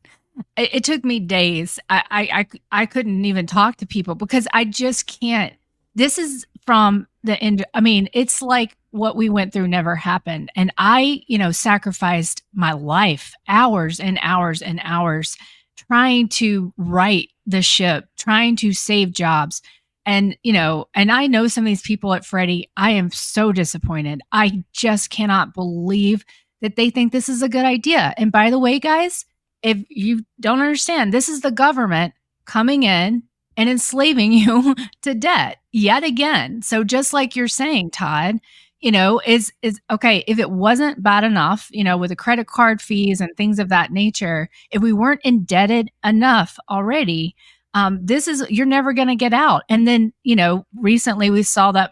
It took me days. I couldn't even talk to people because I just can't. This is from the end. I mean, it's like what we went through never happened. And I, sacrificed my life, hours and hours and hours trying to right the ship, trying to save jobs. And I know some of these people at Freddie. I am so disappointed. I just cannot believe that they think this is a good idea. And by the way, guys, if you don't understand, this is the government coming in and enslaving you to debt yet again. So just like you're saying, Todd, is okay, if it wasn't bad enough, with the credit card fees and things of that nature, if we weren't indebted enough already, you're never going to get out. And then, recently we saw that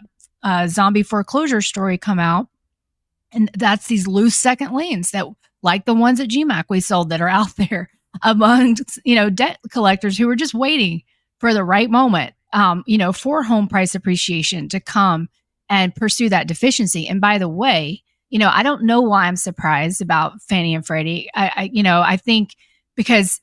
zombie foreclosure story come out, and that's these loose second liens that, like the ones at GMAC we sold, that are out there among, debt collectors who are just waiting for the right moment, for home price appreciation to come and pursue that deficiency. And by the way, I don't know why I'm surprised about Fannie and Freddie. I think because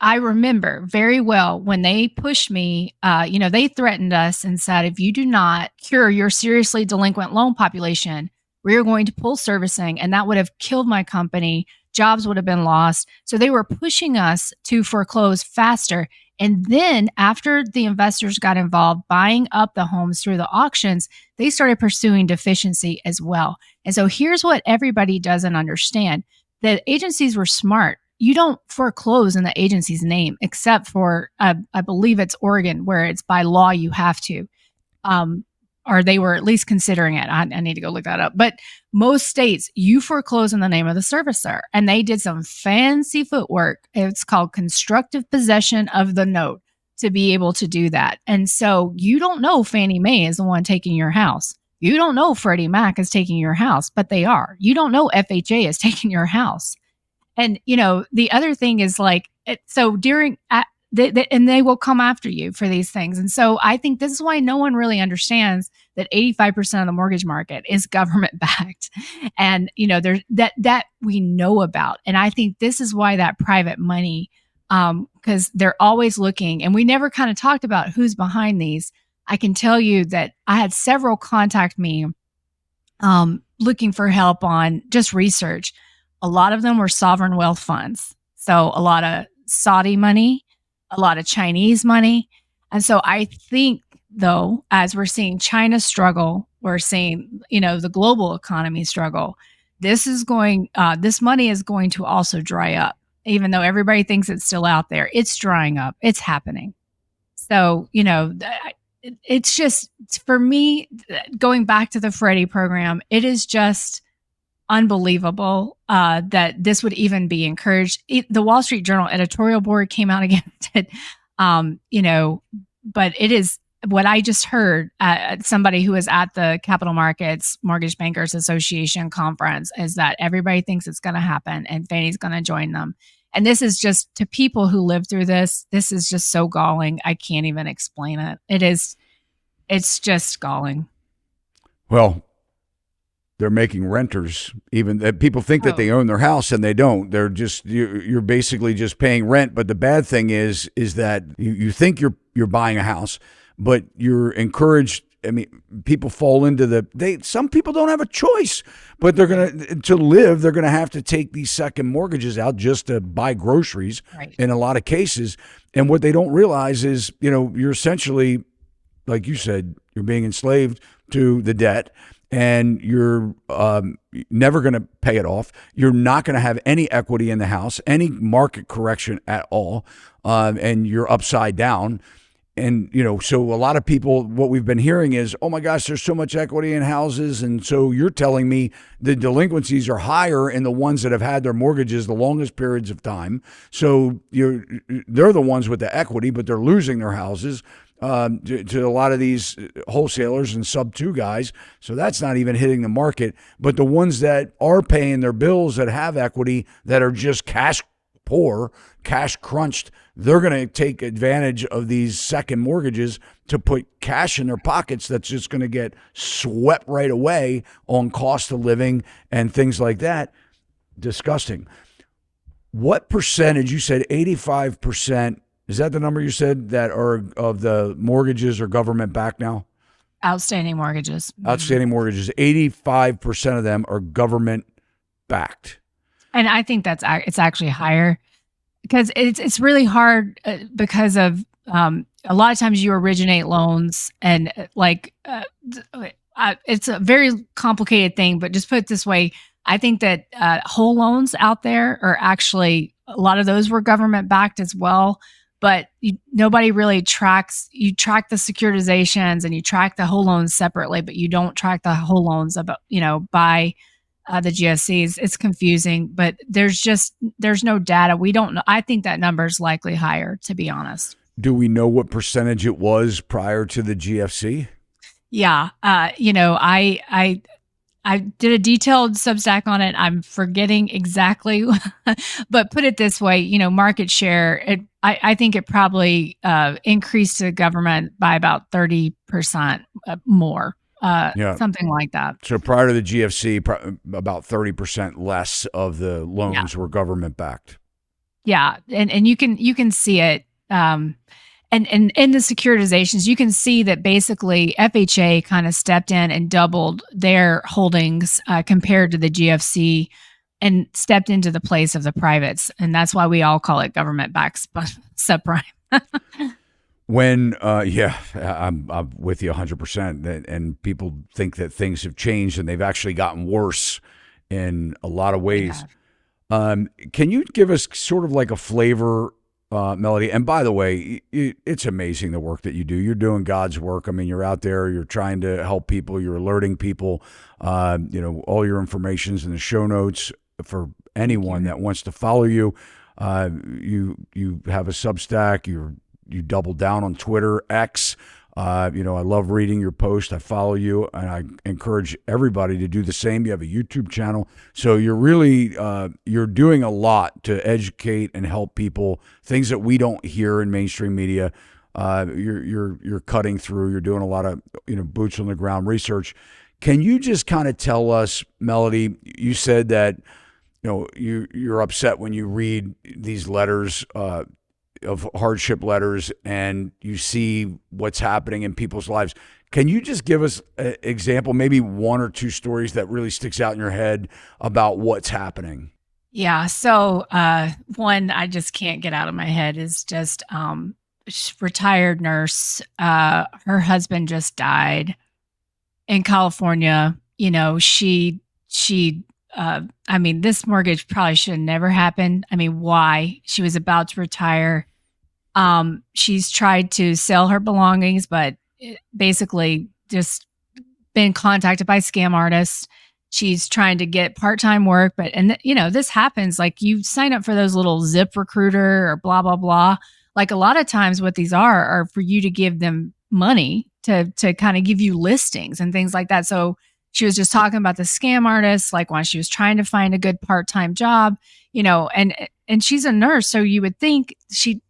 I remember very well when they pushed me, they threatened us and said, if you do not cure your seriously delinquent loan population, we are going to pull servicing. And that would have killed my company. Jobs would have been lost. So they were pushing us to foreclose faster. And then after the investors got involved buying up the homes through the auctions, they started pursuing deficiency as well. And so here's what everybody doesn't understand. The agencies were smart. You don't foreclose in the agency's name, except for, I believe it's Oregon, where it's by law you have to. Or they were at least considering it. I need to go look that up. But most states, you foreclose in the name of the servicer. And they did some fancy footwork. It's called constructive possession of the note to be able to do that. And so you don't know Fannie Mae is the one taking your house. You don't know Freddie Mac is taking your house, but they are. You don't know FHA is taking your house. And, the other thing is so and they will come after you for these things. And so I think this is why no one really understands that 85% of the mortgage market is government backed. And, there's that we know about. And I think this is why that private money, because they're always looking, and we never kind of talked about who's behind these. I can tell you that I had several contact me, looking for help on just research. A lot of them were sovereign wealth funds. So a lot of Saudi money, a lot of Chinese money. And so I think, though, as we're seeing China struggle, we're seeing, the global economy struggle, this money is going to also dry up. Even though everybody thinks it's still out there, it's drying up. It's happening. So, it's just, for me, going back to the Freddie program, it is just unbelievable that this would even be encouraged. The Wall Street Journal editorial board came out against it, but it is what I just heard, somebody who was at the Capital Markets Mortgage Bankers Association conference, is that everybody thinks it's going to happen and Fannie's going to join them. And this is just, to people who live through this is just so galling. I can't even explain it. It's just galling. Well, they're making renters, even that people think that they own their house, and they don't. They're just, you're basically just paying rent. But the bad thing is that you think you're buying a house, but you're encouraged. I mean, people fall into some people don't have a choice, but they're to live, they're going to have to take these second mortgages out just to buy groceries, right, in a lot of cases. And what they don't realize is, you're essentially, like you said, you're being enslaved to the debt. And you're never going to pay it off. You're not going to have any equity in the house, any market correction at all, and you're upside down. And, so a lot of people, what we've been hearing is, oh my gosh, there's so much equity in houses. And so you're telling me the delinquencies are higher in the ones that have had their mortgages the longest periods of time. So they're the ones with the equity, but they're losing their houses. To a lot of these wholesalers and sub-2 guys. So that's not even hitting the market. But the ones that are paying their bills, that have equity, that are just cash poor, cash crunched, they're going to take advantage of these second mortgages to put cash in their pockets that's just going to get swept right away on cost of living and things like that. Disgusting. What percentage, you said 85%, is that the number you said, that are of the mortgages are government backed now? Outstanding mortgages. Outstanding mortgages. 85% of them are government backed. And I think it's actually higher, because it's really hard because of a lot of times you originate loans, and it's a very complicated thing, but just put it this way. I think that whole loans out there are actually, a lot of those were government backed as well. But nobody really tracks, you track the securitizations and you track the whole loans separately, but you don't track the whole loans about, by the GSEs. It's confusing, but there's no data. We don't know. I think that number is likely higher, to be honest. Do we know what percentage it was prior to the GFC? Yeah. I did a detailed Substack on it. I'm forgetting exactly, but put it this way, market share, I think it probably increased the government by about 30% more, Yeah. something like that. So prior to the GFC, about 30% less of the loans were government backed. Yeah. And you can see it. And in the securitizations, you can see that basically FHA kind of stepped in and doubled their holdings compared to the GFC and stepped into the place of the privates. And that's why we all call it government-backed subprime. When, I'm with you 100%. And people think that things have changed and they've actually gotten worse in a lot of ways. Can you give us sort of like a flavor, Melody? And by the way, it's amazing the work that you do. You're doing God's work. I mean, you're out there, you're trying to help people, you're alerting people. All your information's in the show notes for anyone that wants to follow you. You have a Substack. You double down on Twitter, X. I love reading your post. I follow you, and I encourage everybody to do the same. You have a YouTube channel, so you're really you're doing a lot to educate and help people. Things that we don't hear in mainstream media. You're cutting through. You're doing a lot of boots on the ground research. Can you just kind of tell us, Melody? You said that you're upset when you read these letters. Of hardship letters, and you see what's happening in people's lives. Can you just give us an example, maybe one or two stories that really sticks out in your head about what's happening? Yeah. So one I just can't get out of my head is just retired nurse. Her husband just died in California. She this mortgage probably should have never happened. Why? She was about to retire. She's tried to sell her belongings, but basically just been contacted by scam artists. She's trying to get part-time work, but, this happens. Like, you sign up for those little Zip Recruiter or blah, blah, blah. Like, a lot of times what these are for you to give them money to kind of give you listings and things like that. So she was just talking about the scam artists, like when she was trying to find a good part-time job, and she's a nurse. So you would think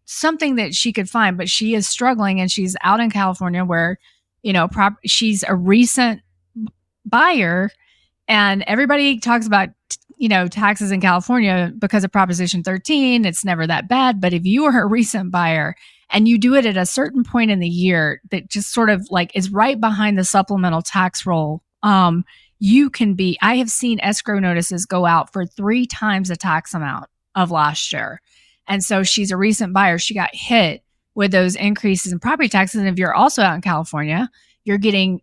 something that she could find, but she is struggling, and she's out in California where, she's a recent buyer, and everybody talks about, taxes in California because of Proposition 13. It's never that bad. But if you are a recent buyer and you do it at a certain point in the year that just sort of like is right behind the supplemental tax roll, you can be, I have seen escrow notices go out for 3 times the tax amount of last year. And so she's a recent buyer. She got hit with those increases in property taxes. And if you're also out in California, you're getting,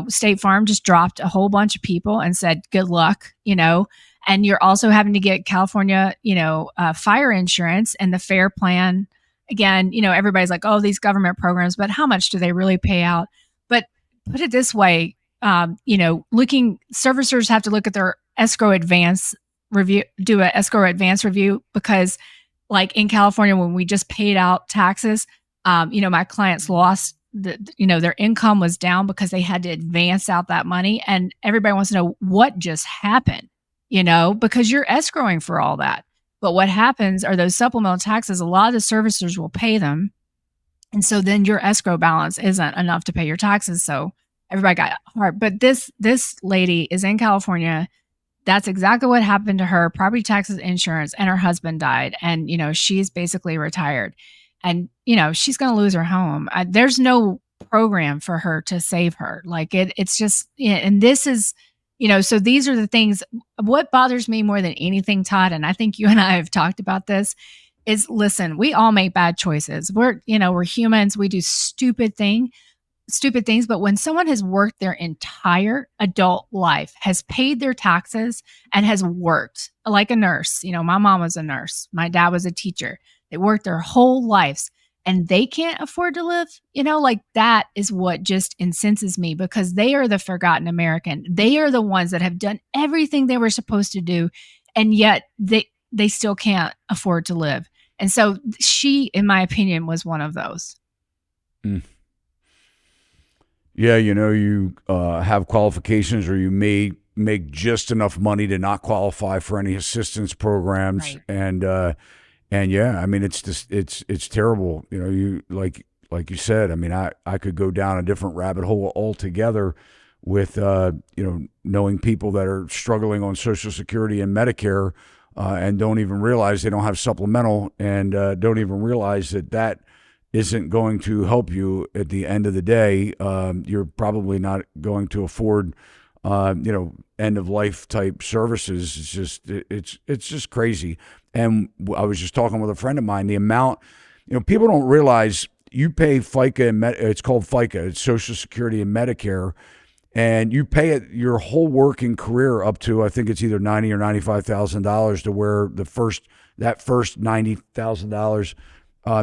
State Farm just dropped a whole bunch of people and said, good luck, and you're also having to get California, fire insurance and the FAIR plan. Again, everybody's like, oh, these government programs, but how much do they really pay out? But put it this way, servicers have to look at their escrow advance review, do an escrow advance review, because like in California, when we just paid out taxes, my clients lost their income was down because they had to advance out that money. And everybody wants to know what just happened, because you're escrowing for all that. But what happens are those supplemental taxes, a lot of the servicers will pay them. And so then your escrow balance isn't enough to pay your taxes. So everybody got hard. But this lady is in California. That's exactly what happened to her: property taxes, insurance, and her husband died. And, she's basically retired. And, she's going to lose her home. There's no program for her to save her. Like it's just, and this is, so these are the things. What bothers me more than anything, Todd, and I think you and I have talked about this, is listen, we all make bad choices. We're humans. We do stupid things. stupid things, but when someone has worked their entire adult life, has paid their taxes, and has worked like a nurse, my mom was a nurse, my dad was a teacher, they worked their whole lives and they can't afford to live, like that is what just incenses me, because they are the forgotten American. They are the ones that have done everything they were supposed to do, and yet they still can't afford to live. And so she, in my opinion, was one of those. Mm. Yeah, you have qualifications, or you may make just enough money to not qualify for any assistance programs, Right. and yeah, I mean, it's just it's terrible. You like you said. I mean, I could go down a different rabbit hole altogether with knowing people that are struggling on Social Security and Medicare, and don't even realize they don't have supplemental, and don't even realize that isn't going to help you at the end of the day. You're probably not going to afford, end of life type services. It's just crazy. And I was just talking with a friend of mine. The amount, people don't realize you pay FICA and it's called FICA. It's Social Security and Medicare, and you pay it your whole working career up to, I think it's either $90,000 or $95,000, to where that first $90,000.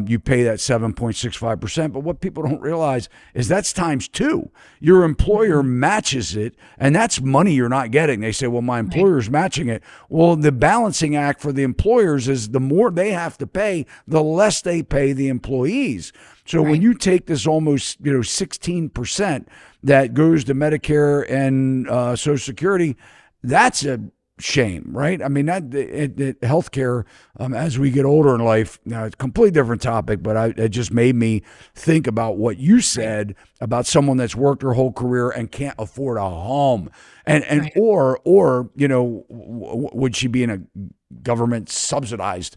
You pay that 7.65%. But what people don't realize is that's times two. Your employer matches it, and that's money you're not getting. They say, well, my employer's matching it. Well, the balancing act for the employers is the more they have to pay, the less they pay the employees. So when you take this almost 16% that goes to Medicare and Social Security, that's a shame, right? I mean, healthcare, as we get older in life, now it's a completely different topic, but it just made me think about what you said about someone that's worked her whole career and can't afford a home, and or would she be in a government subsidized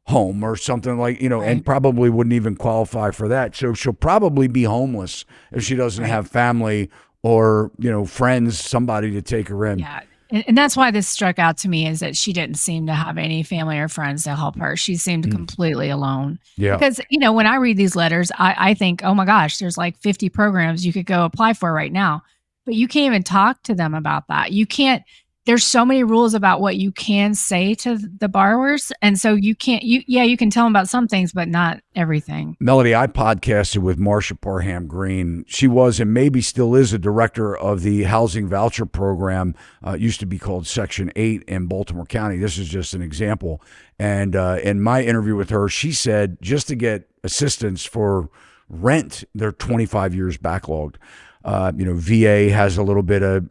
home or something like, and probably wouldn't even qualify for that. So she'll probably be homeless if she doesn't have family or, friends, somebody to take her in. Yeah. And that's why this struck out to me, is that she didn't seem to have any family or friends to help her. She seemed completely alone. Yeah. Because, when I read these letters, I think, oh my gosh, there's like 50 programs you could go apply for right now. But you can't even talk to them about that. You can't, there's so many rules about what you can say to the borrowers. And so you can't, you can tell them about some things, but not everything. Melody, I podcasted with Marsha Parham Green. She was, and maybe still is, a director of the housing voucher program. It used to be called Section 8 in Baltimore County. This is just an example. And in my interview with her, she said just to get assistance for rent, they're 25 years backlogged. VA has a little bit of,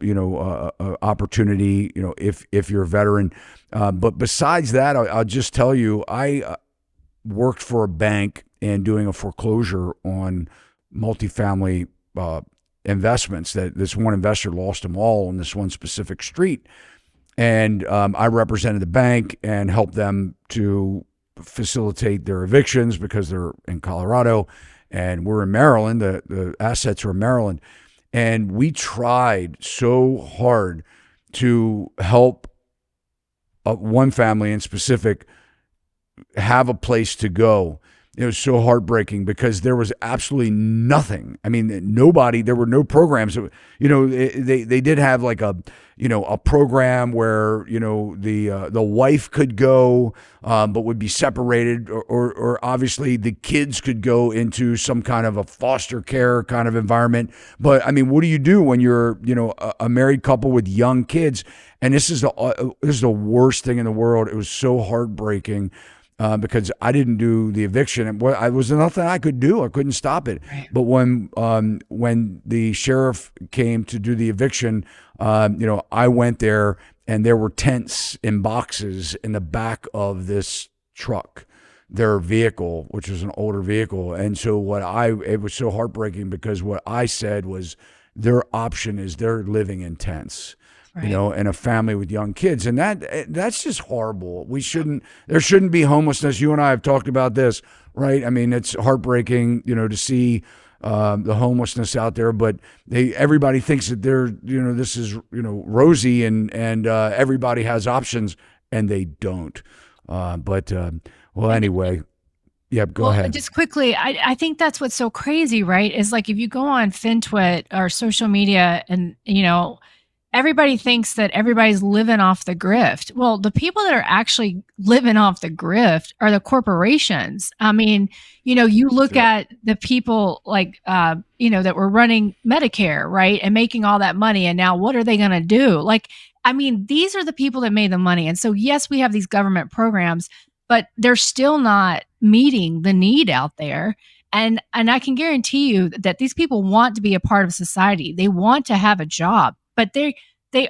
opportunity, if you're a veteran. But besides that, I'll just tell you, I worked for a bank and doing a foreclosure on multifamily investments. That this one investor lost them all on this one specific street. And I represented the bank and helped them to facilitate their evictions because they're in Colorado and we're in Maryland. The assets are in Maryland. And we tried so hard to help one family in specific have a place to go. It was so heartbreaking because there was absolutely nothing. I mean, there were no programs. They did have like a program where, the wife could go, but would be separated, or obviously the kids could go into some kind of a foster care kind of environment. But I mean, what do you do when you're, a married couple with young kids? And this is the worst thing in the world. It was so heartbreaking. Because I didn't do the eviction, and it was nothing I could do. I couldn't stop it. Right. But when the sheriff came to do the eviction, I went there, and there were tents and boxes in the back of this truck, their vehicle, which was an older vehicle. And so it was so heartbreaking because what I said was their option is they're living in tents. Right. And a family with young kids. And that's just horrible. There shouldn't be homelessness. You and I have talked about this, right? I mean, it's heartbreaking, to see the homelessness out there, but everybody thinks that this is, rosy and everybody has options, and they don't. Well, anyway, Yeah, go Well, ahead. just quickly, I think that's what's so crazy, right? Is like if you go on FinTwit or social media and, everybody thinks that everybody's living off the grift. Well, the people that are actually living off the grift are the corporations. I mean, you That's look it. at the people like, that were running Medicare, right? And making all that money. And now what are they going to do? Like, I mean, these are the people that made the money. And so, yes, we have these government programs, but they're still not meeting the need out there. And I can guarantee you that these people want to be a part of society. They want to have a job, but they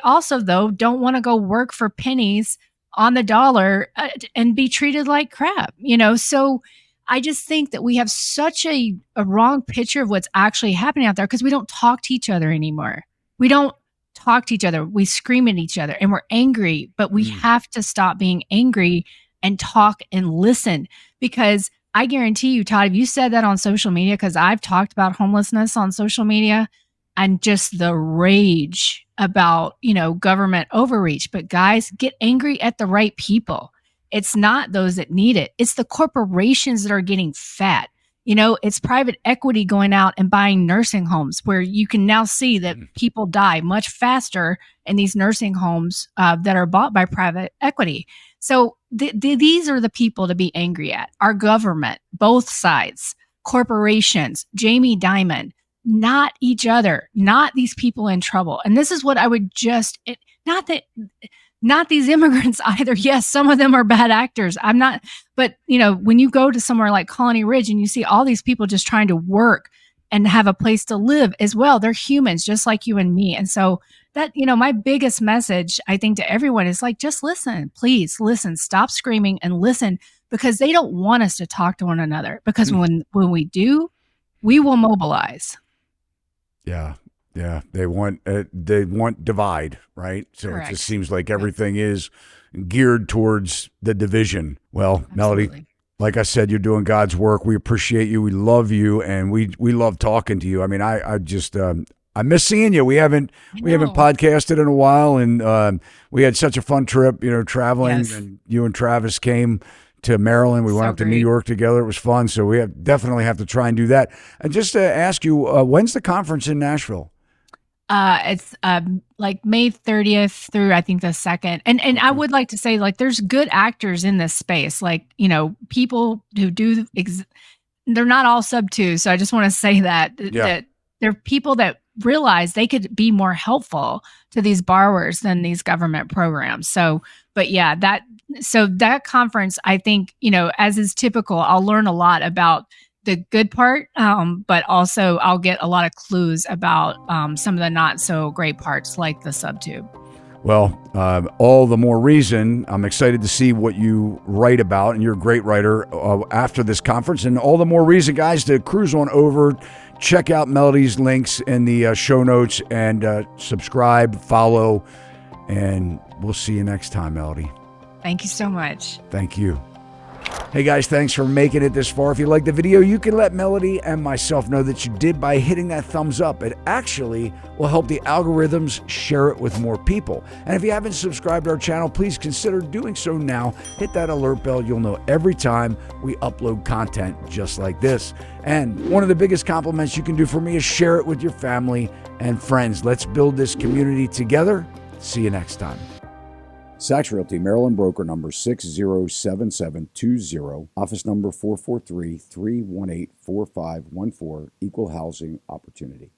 also though don't want to go work for pennies on the dollar and be treated like crap. So I just think that we have such a wrong picture of what's actually happening out there because we don't talk to each other anymore. We don't talk to each other. We scream at each other and we're angry, but we Mm. have to stop being angry and talk and listen because I guarantee you, Todd, if you said that on social media, because I've talked about homelessness on social media and just the rage about, government overreach. But guys, get angry at the right people. It's not those that need it. It's the corporations that are getting fat. It's private equity going out and buying nursing homes where you can now see that people die much faster in these nursing homes that are bought by private equity. So these are the people to be angry at. Our government, both sides, corporations, Jamie Dimon, not each other, not these people in trouble. And this is what I would not that, not these immigrants either. Yes, some of them are bad actors. I'm not, but when you go to somewhere like Colony Ridge and you see all these people just trying to work and have a place to live as well, they're humans just like you and me. And so that, my biggest message, I think, to everyone is like, just listen, please listen, stop screaming and listen because they don't want us to talk to one another because when we do, we will mobilize. Yeah, yeah. They want divide, right? So it just Correct. seems like Yep. everything is geared towards the division. Well, Melody, Absolutely. like I said, you're doing God's work. We appreciate you. We love you, and we love talking to you. I mean, I just I miss seeing you. I We haven't know. podcasted in a while, and we had such a fun trip. Traveling, Yes. and you and Travis came to Maryland. We went So up to New great. York together. It was fun. So we definitely have to try and do that. And just to ask you, when's the conference in Nashville? It's like May 30th through I think the 2nd. And I Okay. would like to say like there's good actors in this space. Like, people who they're not all sub two. So I just want to say Yeah. that they're people that realize they could be more helpful to these borrowers than these government programs. So, but yeah, that conference, I think, as is typical, I'll learn a lot about the good part, but also I'll get a lot of clues about some of the not so great parts, like the subtube. Well, all the more reason I'm excited to see what you write about, and you're a great writer after this conference. And all the more reason, guys, to cruise on over, check out Melody's links in the show notes, and subscribe, follow, and we'll see you next time, Melody. Thank you so much. Thank you. Hey guys, thanks for making it this far. If you liked the video, you can let Melody and myself know that you did by hitting that thumbs up. It actually will help the algorithms share it with more people. And if you haven't subscribed to our channel, please consider doing so now. Hit that alert bell. You'll know every time we upload content just like this. And one of the biggest compliments you can do for me is share it with your family and friends. Let's build this community together. See you next time. Sachs Realty, Maryland broker number 607720, office number 443-318-4514, equal housing opportunity.